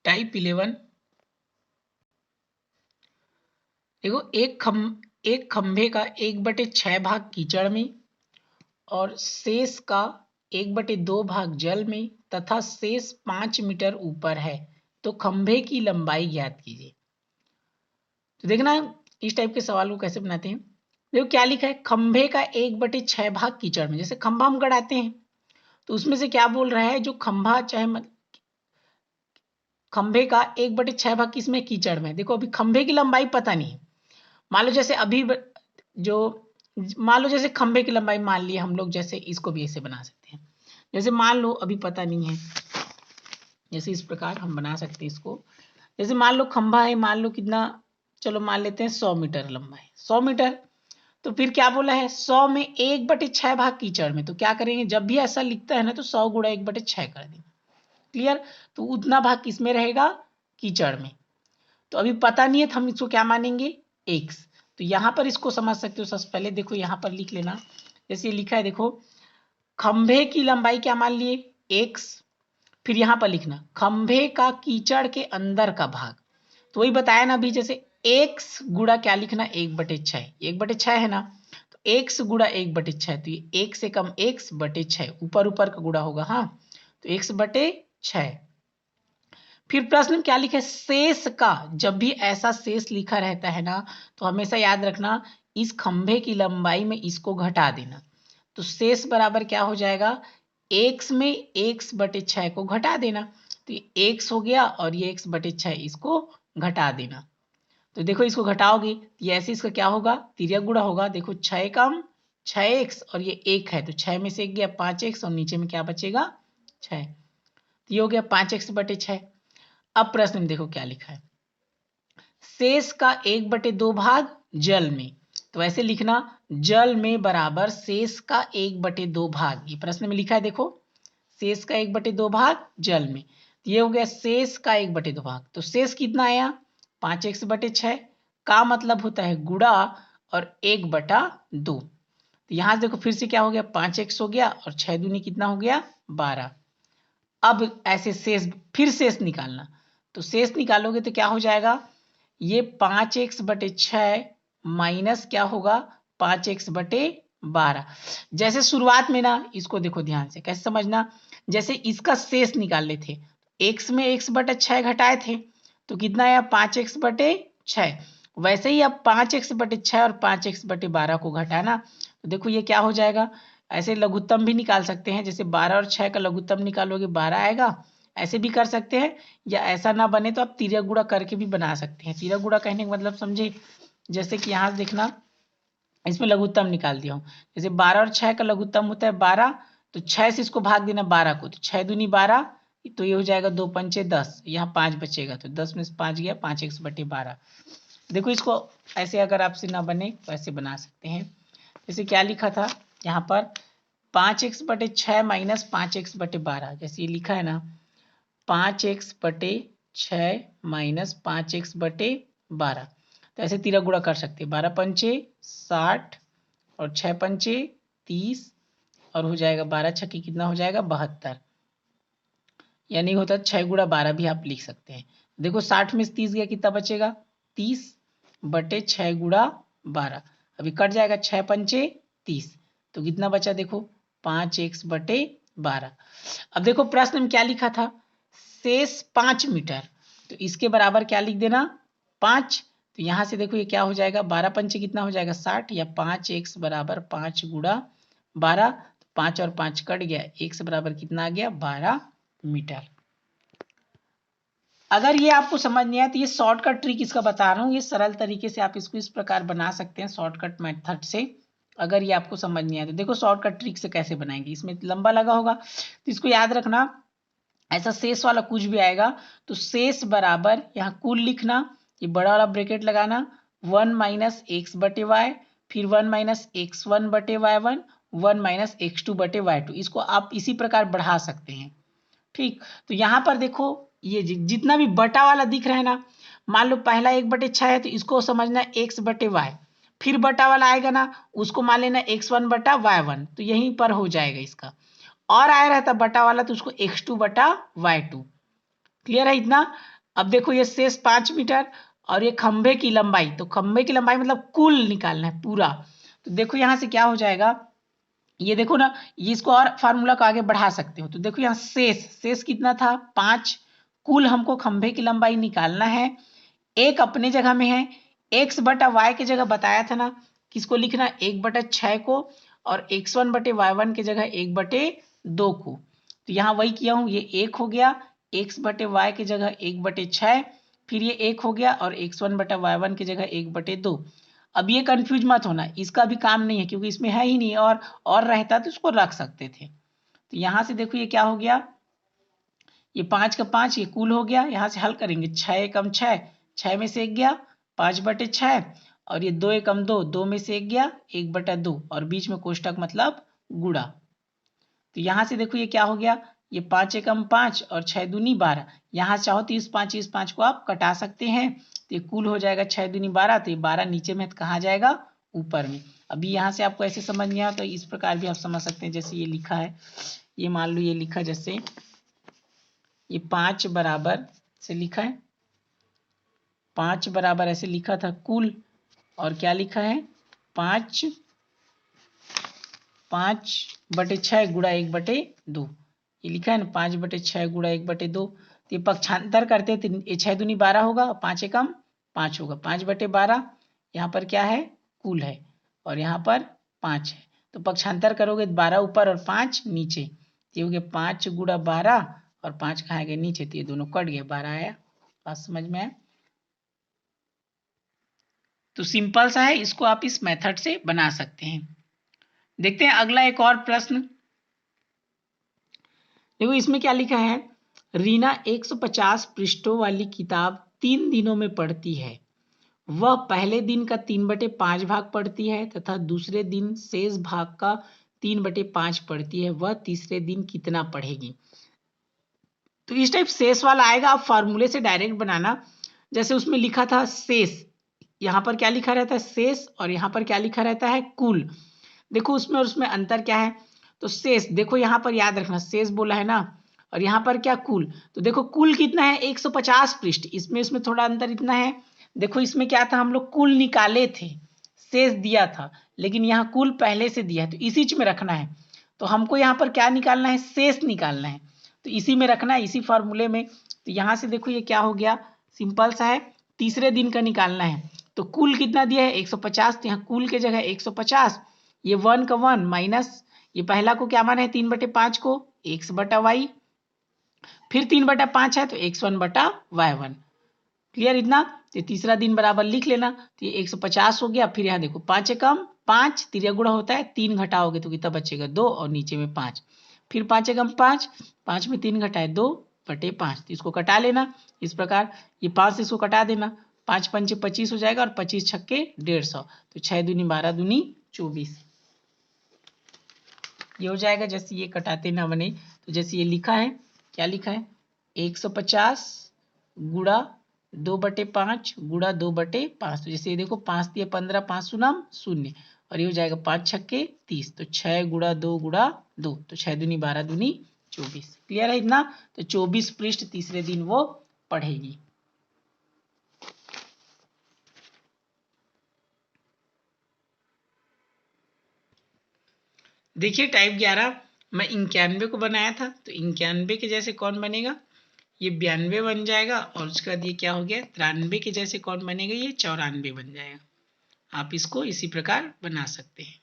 Type 11। देखो एक खंभे का 1/6 भाग कीचड़ में और शेष का 1/2 भाग जल में तथा शेष 5 मीटर ऊपर है, तो खंभे की लंबाई ज्ञात कीजिए। तो देखना इस टाइप के सवाल को कैसे बनाते हैं। देखो क्या लिखा है, खंभे का 1/6 भाग कीचड़ में। जैसे खंभा हम गड़ाते हैं तो उसमें से क्या बोल रहा है, जो खंभा चाहे खंभे का 1/6 भाग किसमें, कीचड़ में। देखो अभी खंभे की लंबाई पता नहीं है। मान लो जैसे अभी जो मान लो जैसे खंभे की लंबाई मान लिए हम लोग, जैसे इसको भी ऐसे बना सकते हैं। जैसे मान लो अभी पता नहीं है, जैसे इस प्रकार हम बना सकते हैं इसको। जैसे मान लो खंभा है, मान लो कितना, चलो मान लेते हैं 100 मीटर लंबा है, 100 मीटर। तो फिर क्या बोला है, 100 में 1/6 भाग कीचड़ में। तो क्या करेंगे, जब भी ऐसा लिखता है ना तो 100 गुणा 1/6 कर देंगे। क्लियर। तो उतना भाग किसमें रहेगा, कीचड़ में। तो अभी पता नहीं है तो हम इसको क्या मानेंगे, एक्स। तो यहां पर इसको समझ सकते हो। सबसे पहले देखो यहां पर लिख लेना, जैसे ये लिखा है देखो, खंभे की लंबाई क्या मान लिए, एक्स। फिर यहां पर लिखना खंभे का कीचड़ के अंदर का भाग। तो वही बताया ना अभी, जैसे एक्स गुड़ा क्या लिखना, 1/6, 1/6 है ना। तो एक्स गुड़ा 1/6, तो ये एक से कम x/6, ऊपर ऊपर का गुड़ा होगा। हाँ, तो x/6। फिर प्रश्न में क्या लिखा है, शेष का। जब भी ऐसा शेष लिखा रहता है ना तो हमेशा याद रखना, इस खंभे की लंबाई में इसको घटा देना। तो शेष बराबर क्या हो जाएगा, x में x/6 को घटा देना। तो ये x हो गया और ये x/6 इसको घटा देना। तो देखो इसको घटाओगे ये ऐसे इसका क्या होगा, तिर्यक गुणा होगा। देखो 6 कम 6x और ये 1 है, तो 6 में से 1 गया 5x और नीचे में क्या बचेगा, 6। तो ये हो गया 5x/6। अब प्रश्न में देखो क्या लिखा है, शेष का 1/2 भाग जल में। तो ऐसे लिखना, जल में बराबर शेष का 1/2 भाग। ये प्रश्न में लिखा है देखो, शेष का 1/2 भाग जल में। तो ये हो गया शेष का 1/2 भाग। तो शेष कितना आया, 5x/6 का मतलब होता है गुणा और 1/2। तो यहां से देखो फिर से क्या हो गया, 5x हो गया और 6 दूनी कितना हो गया, 12। अब ऐसे शेष, फिर शेष निकालना। तो शेष निकालोगे तो क्या हो जाएगा, ये 5x/6 माइनस क्या होगा, 5x/12। जैसे शुरुआत में ना, इसको देखो ध्यान से कैसे समझना। जैसे इसका शेष निकाले थे, x में x/6 घटाए थे तो कितना आया, 5x/6। वैसे ही अब 5x/6 और 5x/12 को घटाना। तो देखो ये क्या हो जाएगा, ऐसे लघुत्तम भी निकाल सकते हैं। जैसे 12 और 6 का लघुत्तम निकालोगे 12 आएगा, ऐसे भी कर सकते हैं। या ऐसा ना बने तो आप तिर्यक गुणा करके भी बना सकते हैं। तिर्यक गुणा कहने का मतलब समझे, जैसे कि यहाँ देखना, इसमें लघुत्तम निकाल दिया हूँ। जैसे 12 और 6 का लघुत्तम होता है 12, तो 6 से इसको भाग देना 12 को, तो 6 दूनी 12, तो ये हो जाएगा 2 पंचे 10, यहाँ 5 बचेगा, तो 10 में से 5 गया, 5x/12। देखो इसको ऐसे अगर आपसे ना बने तो ऐसे बना सकते हैं। जैसे क्या लिखा था यहाँ पर, 5x/6 माइनस 5x/12। जैसे ये लिखा है ना, 5x/6 माइनस 5x/12। तो ऐसे तिरक गुणा कर सकते हैं, 12 पंचे 60 और 6 पंचे 30 और हो जाएगा 12 छक्के कितना हो जाएगा, 72। यानी होता है 6 गुणा 12 भी आप लिख सकते हैं। देखो 60 में से 30 गया कितना बचेगा, 30/6 गुणा 12। अभी कट जाएगा, 6 पंचे 30, तो कितना बचा देखो, 5x/12। अब देखो प्रश्न में क्या लिखा था, शेष 5 मीटर। तो इसके बराबर क्या लिख देना, 5। तो यहां से देखो ये क्या हो जाएगा, 12 पंचे कितना हो जाएगा, 60, या 5x बराबर 5 गुणा 12। 5 और 5 कट गया, x बराबर कितना आ गया, 12 मीटर। अगर ये आपको समझ नहीं आया तो ये शॉर्टकट ट्रिक इसका बता रहा हूँ, ये सरल तरीके से आप इसको इस प्रकार बना सकते हैं शॉर्टकट मेथड से। अगर ये आपको समझ नहीं आया तो देखो शॉर्टकट ट्रिक से कैसे बनाएंगे। इसमें लंबा लगा होगा तो इसको याद रखना, ऐसा शेष वाला कुछ भी आएगा तो शेष बराबर यहाँ कुल लिखना, ये बड़ा वाला ब्रैकेट लगाना, 1 माइनस x/y, फिर 1 माइनस x1/y1, 1 माइनस x2/y2। इसको आप इसी प्रकार बढ़ा सकते हैं। ठीक, तो यहां पर देखो ये जितना भी बटा वाला दिख रहा है ना, मान लो पहला 1/6 है तो इसको समझना x/y। फिर बटा वाला आएगा ना, उसको मान लेना x1/y1, तो यहीं पर हो जाएगा इसका। और आया रहता बटा वाला तो उसको x2/y2। क्लियर है इतना। अब देखो ये शेष 5 मीटर और ये खंभे की लंबाई, तो खंभे की लंबाई मतलब कुल निकालना है पूरा। तो देखो यहाँ से क्या हो जाएगा, ये देखो ना, ये इसको और फार्मूला को आगे बढ़ा सकते हो। तो देखो यहाँ शेष कितना था 5, कुल हमको खंभे की लंबाई निकालना है, एक अपने जगह में है, x बटा वाई की जगह बताया था ना किसको लिखना, 1/6 को, और x1 बटे y1 की जगह 1/2 को। तो यहाँ वही किया हूँ, ये 1 हो गया, x बटे वाई की जगह 1/6, फिर ये 1 हो गया और x1 बटा y1 की जगह 1/2। अब ये कंफ्यूज मत होना, इसका भी काम नहीं है क्योंकि इसमें है ही नहीं, और रहता तो इसको रख सकते थे। तो यहाँ से देखो ये क्या हो गया, ये 5 का 5, ये कुल हो गया, यहाँ से हल करेंगे, 6 एकम 6, 6 में से 1 गया 5/6, और ये 2 एकम 2, 2 में से 1 गया 1/2, और बीच में कोष्टक मतलब गुणा। तो यहाँ से देखो ये क्या हो गया, ये 5 एकम 5 और 6 दूनी 12, यहाँ चाहो तो इस 5 को आप कटा सकते हैं, तो ये कुल हो जाएगा 6 दूनी 12, तो ये 12 नीचे में कहाँ जाएगा, ऊपर में। अभी यहाँ से आपको ऐसे समझ नहीं आया तो इस प्रकार भी आप समझ सकते हैं, जैसे ये लिखा है, ये मान लो ये लिखा, जैसे ये 5 बराबर से लिखा है, 5 बराबर ऐसे लिखा था कुल, और क्या लिखा है 5/6 गुणा 1/2, ये लिखा है ना 5/6 गुणा 1/2। तो ये पक्षांतर करते तो ये 6 दूनी 12 होगा, 5 एकम 5 होगा, 5/12, यहाँ पर क्या है कुल है, और यहाँ पर 5 है, तो पक्षांतर करोगे 12 ऊपर और 5 नीचे, ये हो गया 5 गुणा 12, और 5 कहाँ गए नीचे, तो ये दोनों कट गए, 12 आया। बात समझ में आया। तो सिंपल सा है, इसको आप इस मेथड से बना सकते हैं। देखते हैं अगला एक और प्रश्न। देखो इसमें क्या लिखा है, रीना 150 पृष्ठों वाली किताब 3 दिनों में पढ़ती है। वह पहले दिन का 3/5 भाग पढ़ती है तथा दूसरे दिन शेष भाग का 3/5 पढ़ती है। वह तीसरे दिन कितना पढ़ेगी। तो इस टाइप शेष वाला आएगा, आप फार्मूले से डायरेक्ट बनाना। जैसे उसमें लिखा था शेष, यहाँ पर क्या लिखा रहता है शेष, और यहाँ पर क्या लिखा रहता है कुल। देखो उसमें और उसमें अंतर क्या है, तो शेष देखो यहाँ पर याद रखना, शेष बोला है ना, और यहाँ पर क्या कुल। तो देखो कुल कितना है 150 पृष्ठ, इसमें थोड़ा अंतर इतना है। देखो इसमें क्या था, हम लोग कुल निकाले थे, शेष दिया था, लेकिन यहाँ कुल पहले से दिया है, तो इसी में रखना है। तो हमको यहाँ पर क्या निकालना है, शेष निकालना है, तो इसी में रखना है, इसी फॉर्मूले में। तो यहाँ से देखो ये क्या हो गया, सिंपल सा है, तीसरे दिन का निकालना है। तो कुल कितना दिया है 150, तो यहाँ कुल के जगह 150, ये 1 का 1 माइनस, ये पहला को क्या माना है 3/5 को x/y, फिर 3/5 है तो x1/y1। क्लियर इतना। तो तीसरा दिन बराबर लिख लेना, तो ये 150 हो गया। फिर यहाँ देखो 5 एकम 5, तिर्या गुणा होता है, 3 घटाओगे तो कितना बचेगा 2, और नीचे में 5, फिर 5 एकम 5, 5 में 3 घटाए 2/5, तो इसको कटा लेना इस प्रकार, ये 5 से इसको कटा देना, 5 पंचे 25 हो जाएगा, और 25 छक्के 150, तो 6 दूनी 12 दूनी 24, ये हो जाएगा। जैसे ये कटाते ना बने, तो जैसे ये लिखा है, क्या लिखा है 150 गुणा 2/5 गुणा 2/5, तो जैसे ये देखो 5 दिए 15, 5 शून्य 0, और ये हो जाएगा 5 छक्के 30, तो 6 गुणा 2 गुणा 2, तो 6 दूनी 12 दूनी 24। क्लियर है इतना। तो 24 पृष्ठ तीसरे दिन वो पढ़ेगी। देखिए टाइप 11 मैं 91 को बनाया था, तो 91 के जैसे कौन बनेगा, ये 92 बन जाएगा, और उसके बाद ये क्या हो गया 93 के जैसे कौन बनेगा, ये 94 बन जाएगा। आप इसको इसी प्रकार बना सकते हैं।